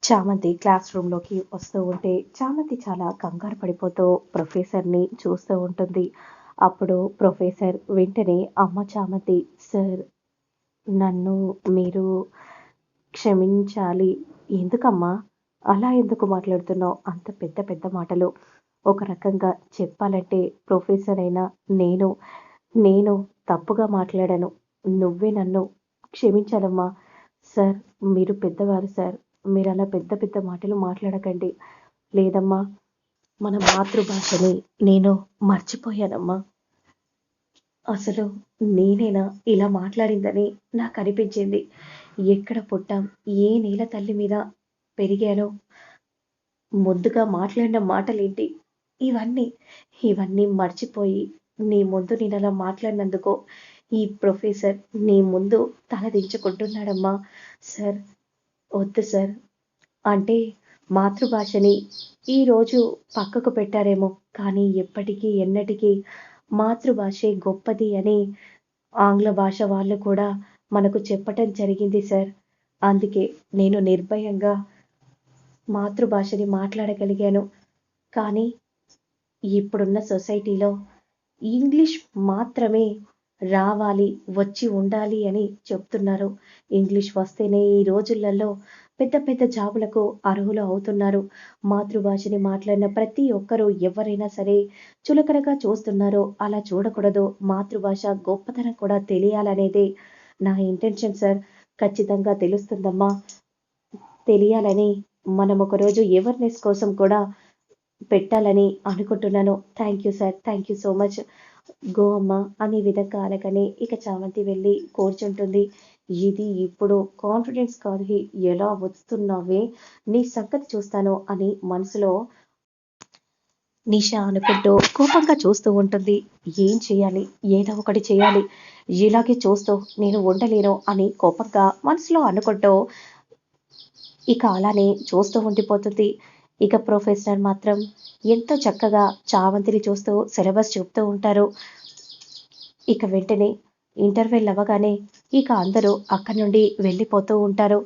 చామంతి క్లాస్ రూమ్‌లోకి వస్తూ ఉంటే, చామంతి చాలా కంగారు పడిపోతూ ప్రొఫెసర్‌ని చూస్తూ ఉంటుంది. అప్పుడు ప్రొఫెసర్ వెంటనే, "అమ్మ చామంతి, సార్ నన్ను మీరు క్షమించాలి." "ఎందుకమ్మా? అలా ఎందుకు మాట్లాడుతున్నావు? అంత పెద్ద పెద్ద మాటలు." ఒక రకంగా చెప్పాలంటే ప్రొఫెసర్ అయిన నేను, నేను తప్పుగా మాట్లాడాను. నువ్వే నన్ను క్షమించాలమ్మా. సార్ మీరు పెద్దవారు సార్. మీరలా పెద్ద పెద్ద మాటలు మాట్లాడకండి. లేదమ్మా, మన మాతృభాషని నేను మర్చిపోయానమ్మా. అసలు నేనేనా ఇలా మాట్లాడిందని నాకనిపించింది. ఎక్కడ పుట్టాం, ఏ నేల తల్లి మీద పెరిగానో, ముందుగా మాట్లాడిన మాటలేంటి, ఇవన్నీ, ఇవన్నీ మర్చిపోయి నీ ముందు నేనలా మాట్లాడినందుకు ఈ ప్రొఫెసర్ నీ ముందు తలదించుకుంటున్నాడమ్మా. సార్ వద్దు సార్. అంటే మాతృభాషని ఈరోజు పక్కకు పెట్టారేమో, కానీ ఎప్పటికీ ఎన్నటికీ మాతృభాషే గొప్పది అని ఆంగ్ల భాష వాళ్ళు కూడా మనకు చెప్పటం జరిగింది సార్. అందుకే నేను నిర్భయంగా మాతృభాషని మాట్లాడగలిగాను. కానీ ఇప్పుడున్న సొసైటీలో ఇంగ్లీష్ మాత్రమే రావాలి, వచ్చి ఉండాలి అని చెప్తున్నారు. ఇంగ్లీష్ వస్తేనే ఈ రోజులలో పెద్ద పెద్ద జాబులకు అర్హులు అవుతున్నారు. మాతృభాషని మాట్లాడిన ప్రతి ఒక్కరూ ఎవరైనా సరే చులకనగా చూస్తున్నారు. అలా చూడకూడదు. మాతృభాష గొప్పతనం కూడా తెలియాలనేదే నా ఇంటెన్షన్ సార్. ఖచ్చితంగా తెలుస్తుందమ్మా. తెలియాలని మనం ఒకరోజు అవేర్‌నెస్ కోసం కూడా పెట్టాలని అనుకుంటున్నాను. Thank you sir. Thank you so much. Go అమ్మా అనే విధంగా అనగానే ఇక చామంతి వెళ్ళి కూర్చుంటుంది. ఇది ఇప్పుడు కాన్ఫిడెన్స్ కాదు, ఎలా వస్తున్నావే, నీ సంగతి చూస్తాను అని మనసులో నిషా అనుకుంటూ కోపంగా చూస్తూ ఉంటుంది. ఏం చేయాలి, ఏదో ఒకటి చేయాలి, ఇలాగే చూస్తూ నేను ఉండలేను అని కోపంగా మనసులో అనుకుంటూ ఇక అలానే చూస్తూ ఉండిపోతుంది. ఇక ప్రొఫెసర్ మాత్రం ఎంతో చక్కగా చామంతిని చూస్తూ సిలబస్ చెప్తూ ఉంటారు. ఇక వెంటనే ఇంటర్వెల్ అవ్వగానే ఇక అందరూ అక్కడి నుండి వెళ్ళిపోతూ ఉంటారు.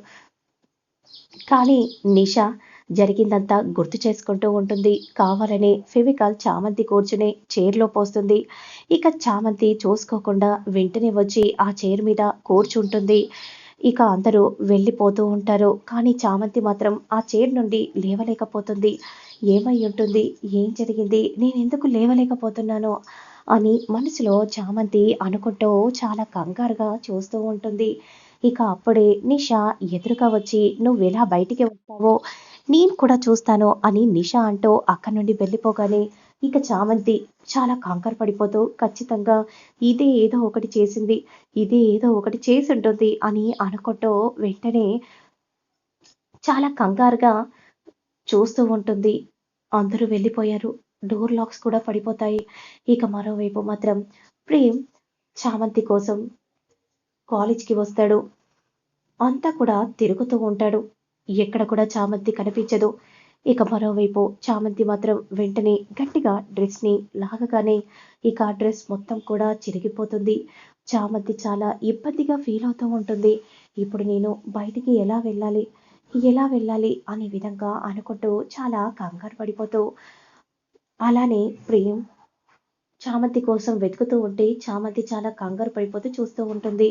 కానీ నిషా జరిగిందంతా గుర్తు చేసుకుంటూ ఉంటుంది. కావాలనే ఫెవికాల్ చామంతి కూర్చునే చైర్‌లో పోస్తుంది. ఇక చామంతి చూసుకోకుండా వెంటనే వచ్చి ఆ చైర్ మీద కూర్చుంటుంది. ఇక అందరూ వెళ్ళిపోతూ ఉంటారు. కానీ చామంతి మాత్రం ఆ చైర్ నుండి లేవలేకపోతుంది. ఏమై ఉంటుంది? ఏం జరిగింది? నేనెందుకు లేవలేకపోతున్నాను? అని మనసులో చామంతి అనుకుంటూ చాలా కంగారుగా చూస్తూ ఉంటుంది. ఇక అప్పుడే నిషా ఎదురుగా వచ్చి, "నువ్వెలా బయటికి వస్తావో నేను కూడా చూస్తాను" అని నిషా అంటూ అక్కడి నుండి వెళ్ళిపోగానే ఇక చామంతి చాలా కంగారు పడిపోతూ, ఖచ్చితంగా ఇదే ఏదో ఒకటి చేసింది, ఇదే ఏదో ఒకటి చేసుంటుంది అని అనుకుంటూ వెంటనే చాలా కంగారుగా చూస్తూ ఉంటుంది. అందరూ వెళ్ళిపోయారు. డోర్ లాక్స్ కూడా పడిపోతాయి. ఇక మరోవైపు మాత్రం ప్రేమ్ చామంతి కోసం కాలేజ్‌కి వస్తాడు. అంతా కూడా తిరుగుతూ ఉంటాడు. ఎక్కడ కూడా చామంతి కనిపించదు. ఇక మరోవైపు చామంతి మాత్రం వెంటనే గట్టిగా డ్రెస్‌ని లాగగానే ఇక ఆ డ్రెస్ మొత్తం కూడా చిరిగిపోతుంది. చామంతి చాలా ఇబ్బందిగా ఫీల్ అవుతూ ఉంటుంది. ఇప్పుడు నేను బయటికి ఎలా వెళ్ళాలి? ఎలా వెళ్ళాలి? అనే విధంగా అనుకుంటూ చాలా కంగారు పడిపోతూ అలానే ప్రేమ్ చామంతి కోసం వెతుకుతూ ఉంటే చామంతి చాలా కంగారు పడిపోతూ చూస్తూ ఉంటుంది.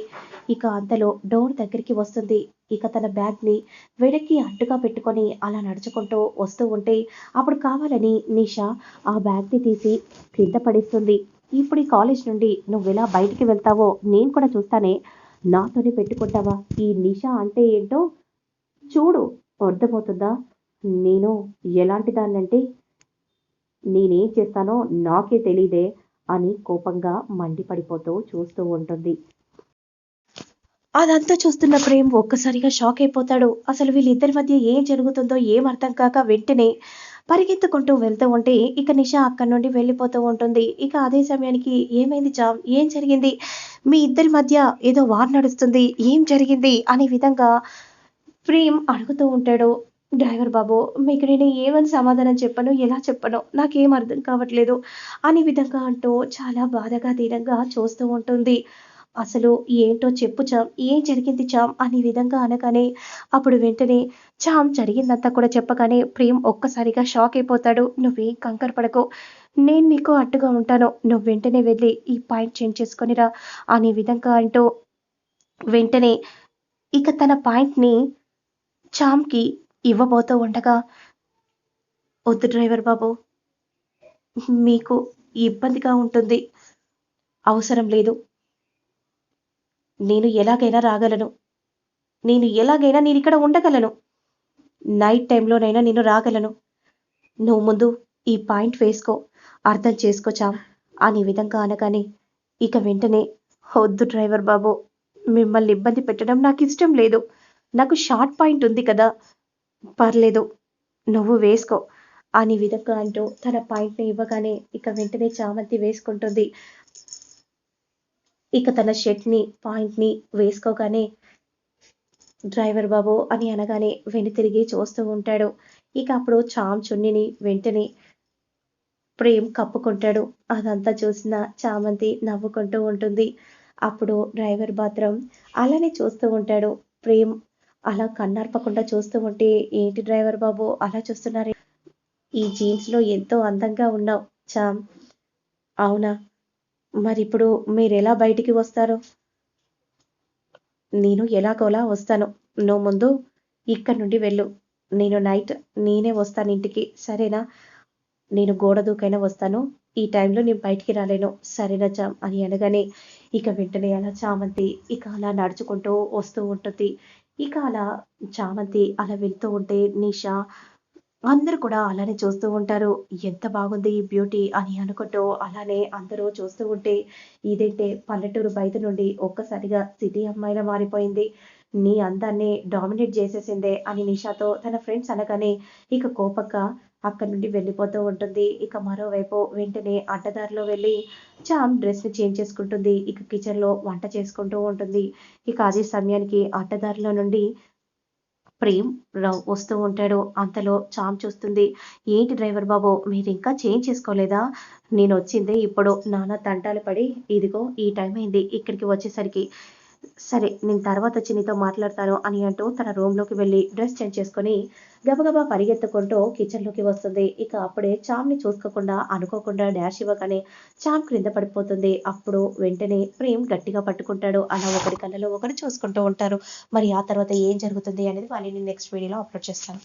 ఇక అంతలో డోర్ దగ్గరికి వస్తుంది. ఇక తన బ్యాగ్‌ని వెనక్కి అడ్డుగా పెట్టుకొని అలా నడుచుకుంటూ వస్తూ ఉంటే అప్పుడు కావాలని నిషా ఆ బ్యాగ్‌ని తీసి కింద పడేస్తుంది. ఇప్పుడు ఈ కాలేజ్ నుండి నువ్వెలా బయటికి వెళ్తావో నేను కూడా చూస్తానే. నాతోనే పెట్టుకుంటావా? ఈ నిషా అంటే ఏంటో చూడు, అర్థమవుతుందా? నేను ఎలాంటి దాన్నంటే నేనేం చేస్తానో నాకే తెలీదే అని కోపంగా మండిపడిపోతూ చూస్తూ ఉంటుంది. అదంతా చూస్తున్న ప్రేమ్ ఒక్కసారిగా షాక్ అయిపోతాడు. అసలు వీళ్ళిద్దరి మధ్య ఏం జరుగుతుందో ఏం అర్థం కాక వెంటనే పరిగెత్తుకుంటూ వెళ్తూ ఉంటే ఇక నిషా అక్కడి నుండి వెళ్ళిపోతూ ఉంటుంది. ఇక అదే సమయానికి ఏమైంది జామ్? ఏం జరిగింది? మీ ఇద్దరి మధ్య ఏదో వార్ నడుస్తుంది. ఏం జరిగింది? అనే విధంగా ప్రేమ్ అడుగుతూ ఉంటాడు. డ్రైవర్ బాబు, మీకు నేను ఏమని సమాధానం చెప్పను, ఎలా చెప్పనో నాకేం అర్థం కావట్లేదు అనే విధంగా అంటూ చాలా బాధగా దీనంగా చూస్తూ ఉంటుంది. అసలు ఏంటో చెప్పు చామ్, ఏం జరిగింది చామ్ అనే విధంగా అనగానే అప్పుడు వెంటనే చామ్ జరిగిందంతా కూడా చెప్పగానే ప్రేమ్ ఒక్కసారిగా షాక్ అయిపోతాడు. నువ్వేం కంగారు పడకు, నేను నీకు అడ్డుగా ఉంటాను, నువ్వు వెంటనే వెళ్ళి ఈ పాయింట్ చేంజ్ చేసుకొని రా అనే విధంగా అంటూ వెంటనే ఇక తన పాయింట్ని చామ్కి ఇవ్వబోతూ ఉండగా, వద్దు డ్రైవర్ బాబు, మీకు ఇబ్బందిగా ఉంటుంది, అవసరం లేదు, నేను ఎలాగైనా రాగలను, నేను ఇక్కడ ఉండగలను, నైట్ టైంలోనైనా నేను రాగలను, నువ్వు ముందు ఈ పాయింట్ వేసుకో, అర్థం చేసుకో చామ్ అనే విధంగా అనగానే ఇక వెంటనే వద్దు డ్రైవర్ బాబు, మిమ్మల్ని ఇబ్బంది పెట్టడం నాకు ఇష్టం లేదు, నాకు షార్ట్ పాయింట్ ఉంది కదా, పర్లేదు, నువ్వు వేసుకో అనే విధంగా అంటూ తన పాయింట్ని ఇవ్వగానే ఇక వెంటనే చామంతి వేసుకుంటుంది. ఇక తన షర్ట్ని పాయింట్ని వేసుకోగానే డ్రైవర్ బాబు అని అనగానే వెనుతిరిగి చూస్తూ ఉంటాడు. ఇక అప్పుడు చామ్ చున్నీని వెంటనే ప్రేమ్ కప్పుకుంటాడు. అదంతా చూసిన చామంతి నవ్వుకుంటూ ఉంటుంది. అప్పుడు డ్రైవర్ మాత్రం అలానే చూస్తూ ఉంటాడు. ప్రేమ్ అలా కన్నార్పకుండా చూస్తూ ఉంటే, ఏంటి డ్రైవర్ బాబు అలా చూస్తున్నారు, ఈ జీన్స్లో ఎంతో అందంగా ఉన్నావు చామ్. అవునా, మరిప్పుడు మీరెలా బయటికి వస్తారు? నేను ఎలాగోలా వస్తాను, నువ్వు ముందు ఇక్కడి నుండి వెళ్ళు, నేను నైట్ నేనే వస్తాను ఇంటికి, సరేనా? నేను గోడ దూకైనా వస్తాను, ఈ టైంలో నేను బయటికి రాలేను, సరేనా చామ్ అని అనగానే ఇక వెంటనే అలా చామంతి ఇక అలా నడుచుకుంటూ వస్తూ ఉంటుంది. ఇక అలా చామంతి అలా వెళ్తూ ఉంటే నిషా అందరూ కూడా అలానే చూస్తూ ఉంటారు. ఎంత బాగుంది ఈ బ్యూటీ అని అనుకుంటూ అలానే అందరూ చూస్తూ ఉంటే, ఇదేంటే పల్లెటూరు బయట నుండి ఒక్కసారిగా సిటీ అమ్మాయిలా మారిపోయింది, నీ అందాన్ని డామినేట్ చేసేసిందే అని నిషాతో తన ఫ్రెండ్స్ అనగానే ఇక కోపంగా అక్కడి నుండి వెళ్ళిపోతూ ఉంటుంది. ఇక మరోవైపు వెంటనే అడ్డదారిలో వెళ్ళి చామ్ డ్రెస్ని చేంజ్ చేసుకుంటుంది. ఇక కిచెన్లో వంట చేసుకుంటూ ఉంటుంది. ఇక అదే సమయానికి అడ్డదారిలో నుండి ప్రేమ్ వస్తూ ఉంటాడు. అంతలో చామ్ చూస్తుంది. ఏంటి డ్రైవర్ బాబు, మీరు ఇంకా చేంజ్ చేసుకోలేదా? నేను వచ్చిందే ఇప్పుడు, నానా తంటాలు పడి ఇదిగో ఈ టైం అయింది ఇక్కడికి వచ్చేసరికి, సరే నేను తర్వాత వచ్చి నీతో మాట్లాడతాను అని అంటూ తన రూమ్లోకి వెళ్ళి డ్రెస్ చేంజ్ చేసుకొని గబగబా పరిగెత్తుకుంటూ కిచెన్లోకి వస్తుంది. ఇక అప్పుడే చామ్ని చూసుకోకుండా అనుకోకుండా డాష్ ఇవ్వగానే చామ్ క్రింద పడిపోతుంది. అప్పుడు వెంటనే ప్రేమ్ గట్టిగా పట్టుకుంటాడు. అలా ఒకరి కళ్ళలో ఒకరు చూసుకుంటూ ఉంటారు. మరి ఆ తర్వాత ఏం జరుగుతుంది అనేది వాళ్ళని నెక్స్ట్ వీడియోలో అప్లోడ్ చేస్తాను.